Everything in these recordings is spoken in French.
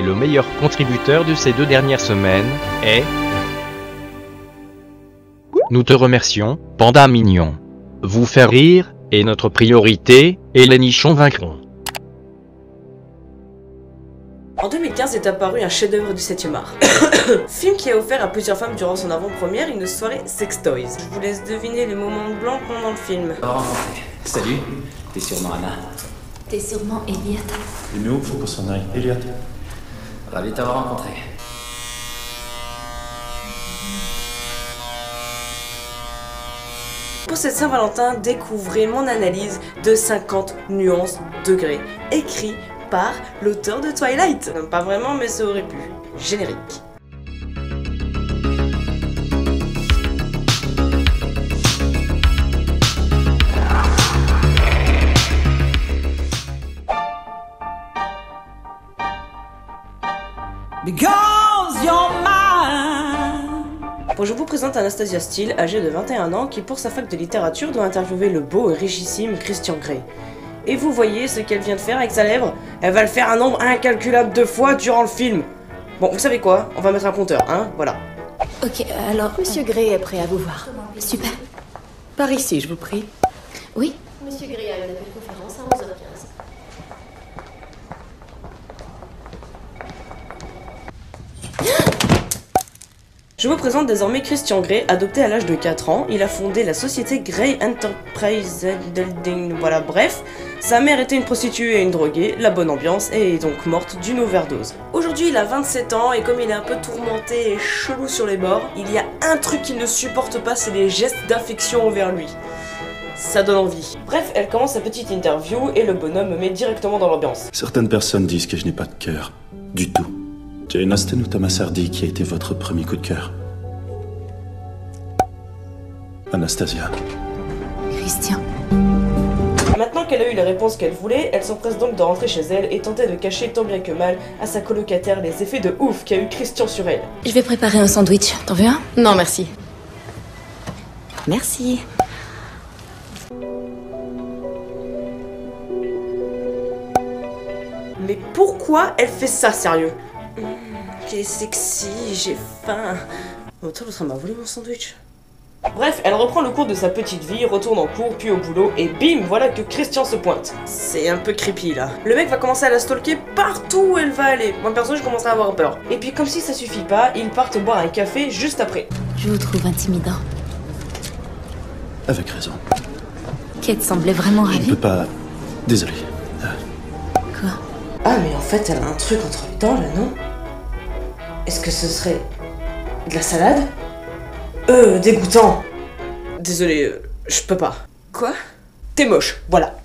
le meilleur contributeur de ces 2 dernières semaines est... Nous te remercions, Panda Mignon. Vous faire rire est notre priorité, et les nichons vaincront. En 2015 est apparu un chef-d'œuvre du 7e art. Film qui a offert à plusieurs femmes durant son avant-première une soirée sex toys. Je vous laisse deviner les moments blancs pendant le film. Salut, t'es sûrement Anna. T'es sûrement Elliot. Et nous, faut qu'on s'en aille. Elliot. Ravi de t'avoir rencontré. Pour cette Saint-Valentin, découvrez mon analyse de 50 nuances degrés, écrit par l'auteur de Twilight. Pas vraiment, mais ça aurait pu. Générique. Bon, je vous présente Anastasia Steele, âgée de 21 ans, qui pour sa fac de littérature doit interviewer le beau et richissime Christian Grey. Et vous voyez ce qu'elle vient de faire avec sa lèvre? Elle va le faire un nombre incalculable de fois durant le film. Bon, vous savez quoi? On va mettre un compteur, hein? Voilà. Ok, alors, Monsieur Gray est prêt à vous voir. Super. Par ici, je vous prie. Oui? Monsieur Gray a une appel conférence à 11h15. Je vous présente désormais Christian Grey, adopté à l'âge de 4 ans. Il a fondé la société Grey Enterprise Building, voilà, bref. Sa mère était une prostituée et une droguée, la bonne ambiance, et est donc morte d'une overdose. Aujourd'hui, il a 27 ans, et comme il est un peu tourmenté et chelou sur les bords, il y a un truc qu'il ne supporte pas, c'est les gestes d'affection envers lui. Ça donne envie. Bref, elle commence sa petite interview, et le bonhomme me met directement dans l'ambiance. Certaines personnes disent que je n'ai pas de cœur. Du tout. Jane Austen ou Thomas Hardy qui a été votre premier coup de cœur? Anastasia. Christian. Maintenant qu'elle a eu les réponses qu'elle voulait, elle s'empresse donc de rentrer chez elle et tenter de cacher tant bien que mal à sa colocataire les effets de ouf qu'a eu Christian sur elle. Je vais préparer un sandwich. T'en veux un? Non, merci. Merci. Mais pourquoi elle fait ça, sérieux? Qu'elle est sexy, j'ai faim. Oh, toi, l'autre m'a volé mon sandwich. Bref, elle reprend le cours de sa petite vie, retourne en cours, puis au boulot, et bim, voilà que Christian se pointe. C'est un peu creepy, là. Le mec va commencer à la stalker partout où elle va aller. Moi, perso, je commence à avoir peur. Et puis, comme si ça suffit pas, ils partent boire un café juste après. Je vous trouve intimidant. Avec raison. Kate semblait vraiment Je ne ravie. peux pas... Désolé. Quoi? Ah, mais en fait, elle a un truc entre les dents, là, non? Est-ce que ce serait... de la salade? Dégoûtant. Désolé, je peux pas. Quoi? T'es moche, voilà.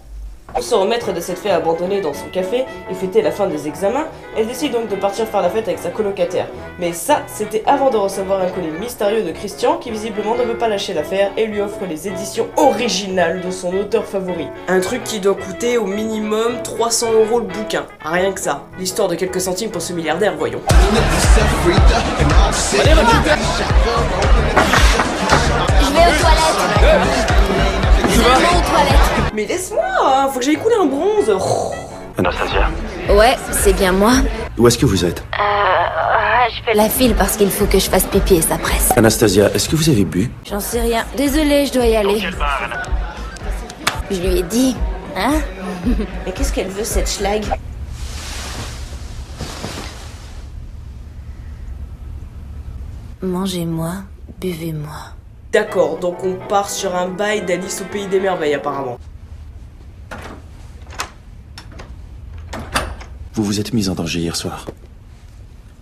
Pour se remettre de cette fée abandonnée dans son café et fêter la fin des examens, elle décide donc de partir faire la fête avec sa colocataire. Mais ça, c'était avant de recevoir un colis mystérieux de Christian qui visiblement ne veut pas lâcher l'affaire et lui offre les éditions originales de son auteur favori. Un truc qui doit coûter au minimum 300 € le bouquin. Rien que ça. L'histoire de quelques centimes pour ce milliardaire, voyons. Je vais aux toilettes. Je vais aux toilettes. Mais laisse-moi, hein, faut que j'aille couler un bronze. Oh. Anastasia. Ouais, c'est bien moi. Où est-ce que vous êtes? Je fais la file parce qu'il faut que je fasse pipi et ça presse. Anastasia, est-ce que vous avez bu? J'en sais rien. Désolée, je dois y aller. Je lui ai dit, hein? Mais qu'est-ce qu'elle veut, cette schlag? Mangez-moi, buvez-moi. D'accord, donc on part sur un bail d'Alice au pays des merveilles apparemment. Vous vous êtes mise en danger hier soir.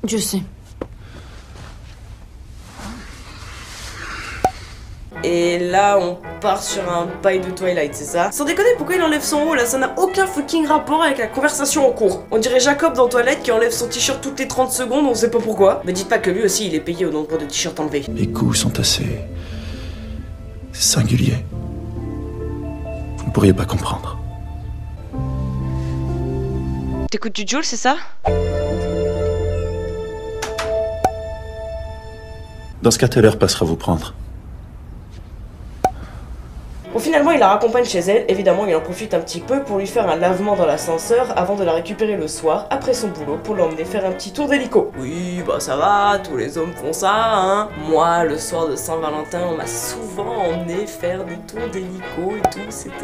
Je sais. Et là, on part sur un bail de Twilight, c'est ça? Sans déconner, pourquoi il enlève son haut là? Ça n'a aucun fucking rapport avec la conversation en cours. On dirait Jacob dans Twilight qui enlève son t-shirt toutes les 30 secondes, on sait pas pourquoi. Me dites pas que lui aussi il est payé au nombre de t-shirts enlevés. Mes coups sont assez... singuliers. Vous ne pourriez pas comprendre. T'écoutes du Joule, c'est ça? Dans ce cas, telle heure passera vous prendre. Bon, finalement, il la raccompagne chez elle. Évidemment, il en profite un petit peu pour lui faire un lavement dans l'ascenseur avant de la récupérer le soir, après son boulot, pour l'emmener faire un petit tour d'hélico. Oui, bah ça va, tous les hommes font ça, hein. Moi, le soir de Saint-Valentin, on m'a souvent emmené faire des tours d'hélico et tout, c'était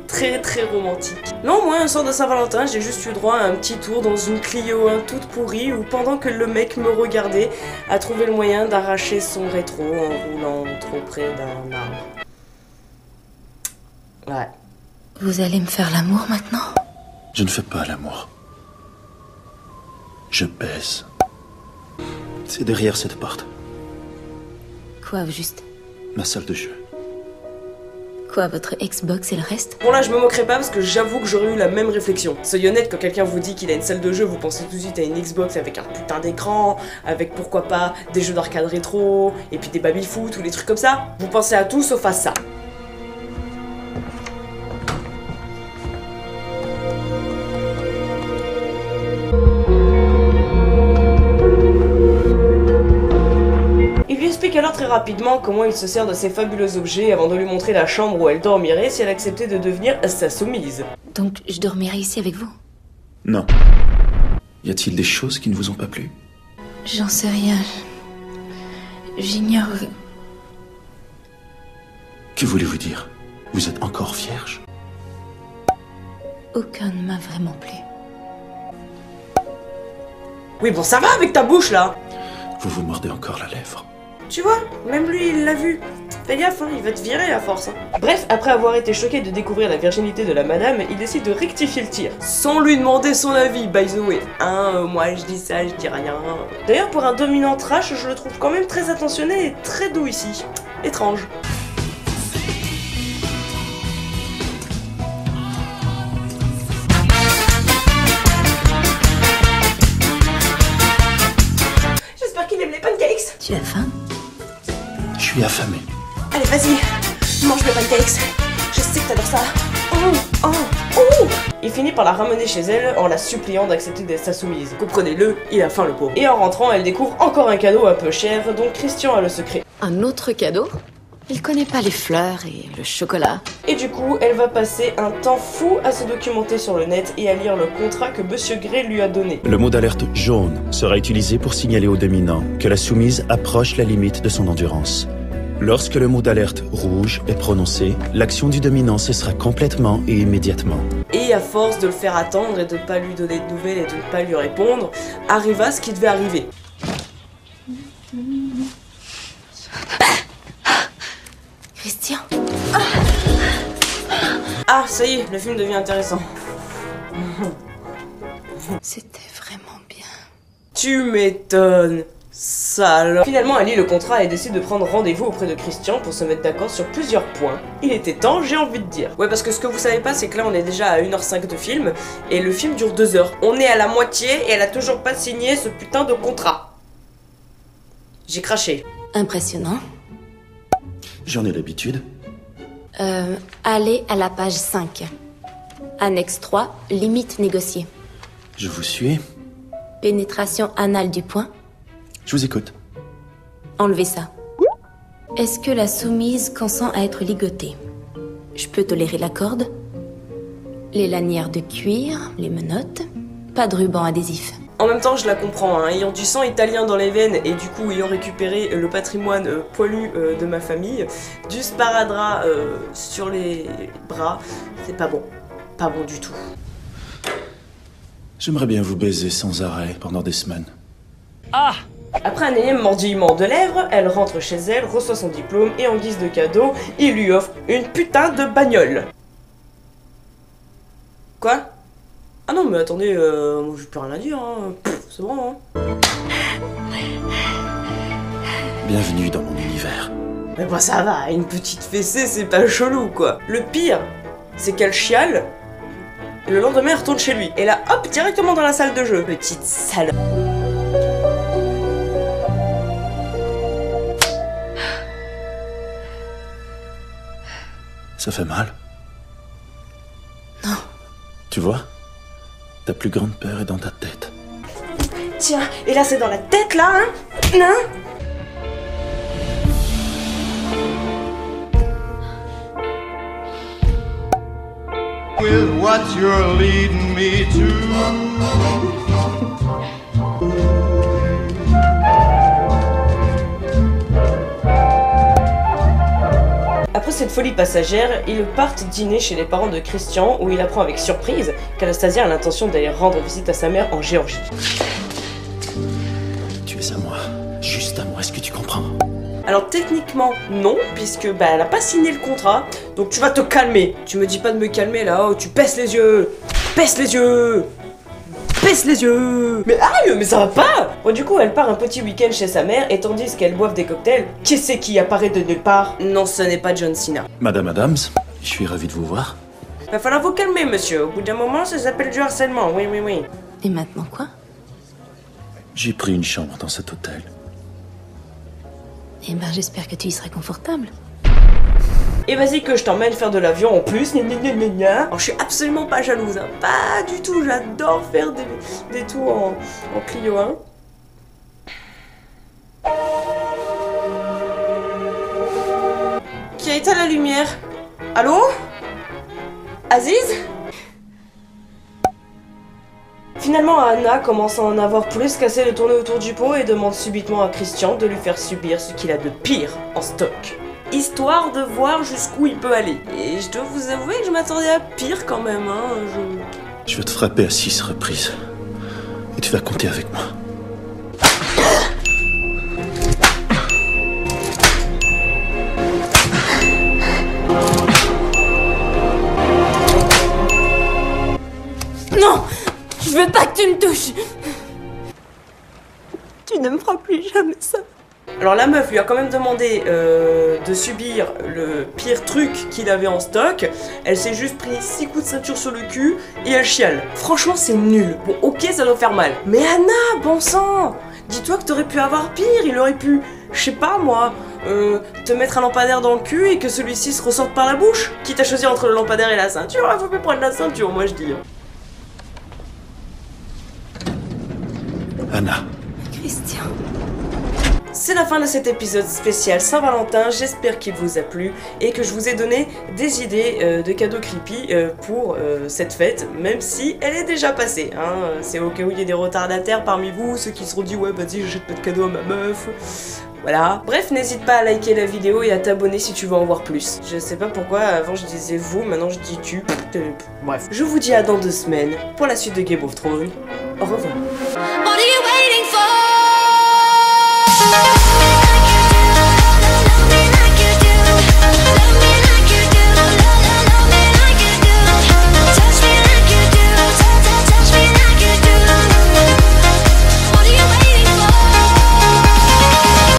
très très romantique. Non, moi, un soir de Saint-Valentin, j'ai juste eu droit à un petit tour dans une Clio 1 toute pourrie, où pendant que le mec me regardait, a trouvé le moyen d'arracher son rétro en roulant trop près d'un arbre. Ouais. Vous allez me faire l'amour maintenant? Je ne fais pas l'amour. Je baise. C'est derrière cette porte. Quoi, au juste? Ma salle de jeu. Quoi, votre Xbox et le reste? Bon là, je me moquerai pas parce que j'avoue que j'aurais eu la même réflexion. Soyez honnête, quand quelqu'un vous dit qu'il a une salle de jeu, vous pensez tout de suite à une Xbox avec un putain d'écran, avec pourquoi pas des jeux d'arcade rétro, et puis des baby-foot ou des trucs comme ça. Vous pensez à tout sauf à ça. Il lui explique alors très rapidement comment il se sert de ces fabuleux objets avant de lui montrer la chambre où elle dormirait si elle acceptait de devenir sa soumise. Donc, je dormirai ici avec vous? Non. Y a-t-il des choses qui ne vous ont pas plu? J'en sais rien. J'ignore... Que voulez-vous dire? Vous êtes encore vierge? Aucun ne m'a vraiment plu. Oui, bon, ça va avec ta bouche là. Vous vous mordez encore la lèvre. Tu vois, même lui il l'a vu. Fais gaffe, hein, il va te virer à force. Hein. Bref, après avoir été choqué de découvrir la virginité de la madame, il décide de rectifier le tir. Sans lui demander son avis, by the way. Hein, moi je dis ça, je dis rien. D'ailleurs, pour un dominant trash, je le trouve quand même très attentionné et très doux ici. Étrange. J'espère qu'il aime les pancakes. Tu as faim? Je suis affamé. Allez, vas-y, mange mes pancakes. Je sais que t'adores ça. Oh, oh, oh. Il finit par la ramener chez elle en la suppliant d'accepter d'être sa soumise. Comprenez-le, il a faim le pauvre. Et en rentrant, elle découvre encore un cadeau un peu cher, dont Christian a le secret. Un autre cadeau? Il connaît pas les fleurs et le chocolat. Et du coup, elle va passer un temps fou à se documenter sur le net et à lire le contrat que Monsieur Gray lui a donné. Le mot d'alerte jaune sera utilisé pour signaler au dominant que la soumise approche la limite de son endurance. Lorsque le mot d'alerte rouge est prononcé, l'action du dominant cessera complètement et immédiatement. Et à force de le faire attendre et de ne pas lui donner de nouvelles et de ne pas lui répondre, arriva ce qui devait arriver. Christian? Ah, ça y est, le film devient intéressant. C'était vraiment bien. Tu m'étonnes, sale. Finalement, elle lit le contrat et décide de prendre rendez-vous auprès de Christian pour se mettre d'accord sur plusieurs points. Il était temps, j'ai envie de dire. Ouais, parce que ce que vous savez pas, c'est que là, on est déjà à 1h05 de film, et le film dure 2 heures. On est à la moitié, et elle a toujours pas signé ce putain de contrat. J'ai craché. Impressionnant. J'en ai l'habitude. Allez à la page 5. Annexe 3, limite négociée. Je vous suis. Pénétration anale du poing. Je vous écoute. Enlevez ça. Est-ce que la soumise consent à être ligotée? Je peux tolérer la corde. Les lanières de cuir, les menottes. Pas de ruban adhésif. En même temps, je la comprends, hein. Ayant du sang italien dans les veines et du coup ayant récupéré le patrimoine poilu de ma famille, du sparadrap sur les bras, c'est pas bon. Pas bon du tout. J'aimerais bien vous baiser sans arrêt pendant des semaines. Ah! Après un énième mordillement de lèvres, elle rentre chez elle, reçoit son diplôme et en guise de cadeau, il lui offre une putain de bagnole. Quoi? Ah non mais attendez, moi je peux rien à dire, hein. C'est bon, hein. Bienvenue dans mon univers. Mais bah ça va, une petite fessée c'est pas chelou quoi. Le pire, c'est qu'elle chiale, et le lendemain elle retourne chez lui. Et là hop, directement dans la salle de jeu. Petite salope. Ça fait mal? Non. Tu vois? Ta plus grande peur est dans ta tête. Tiens, et là c'est dans la tête là, hein? Hein? with what you're leading me to. Après cette folie passagère, ils partent dîner chez les parents de Christian où il apprend avec surprise qu'Anastasia a l'intention d'aller rendre visite à sa mère en Géorgie. Tu es à moi, juste à moi, est-ce que tu comprends? Alors techniquement non, puisque bah elle a pas signé le contrat, donc tu vas te calmer. Tu me dis pas de me calmer là, oh tu baisses les yeux. Baisse les yeux. Baisse les yeux. Mais aïe, mais ça va pas. Bon du coup elle part un petit week-end chez sa mère et tandis qu'elle boive des cocktails, qui c'est qui apparaît de nulle part? Non, ce n'est pas John Cena. Madame Adams, je suis ravi de vous voir. Va falloir vous calmer monsieur, au bout d'un moment ça s'appelle du harcèlement, oui. Et maintenant quoi? J'ai pris une chambre dans cet hôtel. Eh ben j'espère que tu y seras confortable. Et vas-y que je t'emmène faire de l'avion en plus, Alors je suis absolument pas jalouse, hein. Pas du tout, j'adore faire des tours en Clio 1. Qui a éteint la lumière? Allô? Aziz? Finalement, Anna commence à en avoir plus qu'assez de tourner autour du pot et demande subitement à Christian de lui faire subir ce qu'il a de pire en stock. Histoire de voir jusqu'où il peut aller. Et je dois vous avouer que je m'attendais à pire quand même, hein. Je vais te frapper à 6 reprises. Et tu vas compter avec moi. Non! Je veux pas que tu me touches! Tu ne me feras plus jamais ça. Alors la meuf lui a quand même demandé de subir le pire truc qu'il avait en stock. Elle s'est juste pris 6 coups de ceinture sur le cul et elle chiale. Franchement c'est nul. Bon ok ça doit faire mal. Mais Anna, bon sang! Dis-toi que t'aurais pu avoir pire, il aurait pu, je sais pas moi, te mettre un lampadaire dans le cul et que celui-ci se ressorte par la bouche. Quitte à choisir entre le lampadaire et la ceinture, il faut plus prendre la ceinture, moi je dis. Anna. Christian. C'est la fin de cet épisode spécial Saint-Valentin, j'espère qu'il vous a plu et que je vous ai donné des idées de cadeaux creepy pour cette fête, même si elle est déjà passée, hein. C'est au cas où il y a des retardataires parmi vous, ceux qui seront dit ouais vas-y j'achète pas de cadeau à ma meuf. Voilà. Bref, n'hésite pas à liker la vidéo et à t'abonner si tu veux en voir plus. Je sais pas pourquoi, avant je disais vous, maintenant je dis tu. Bref. Je vous dis à dans 2 semaines pour la suite de Game of Thrones. Au revoir.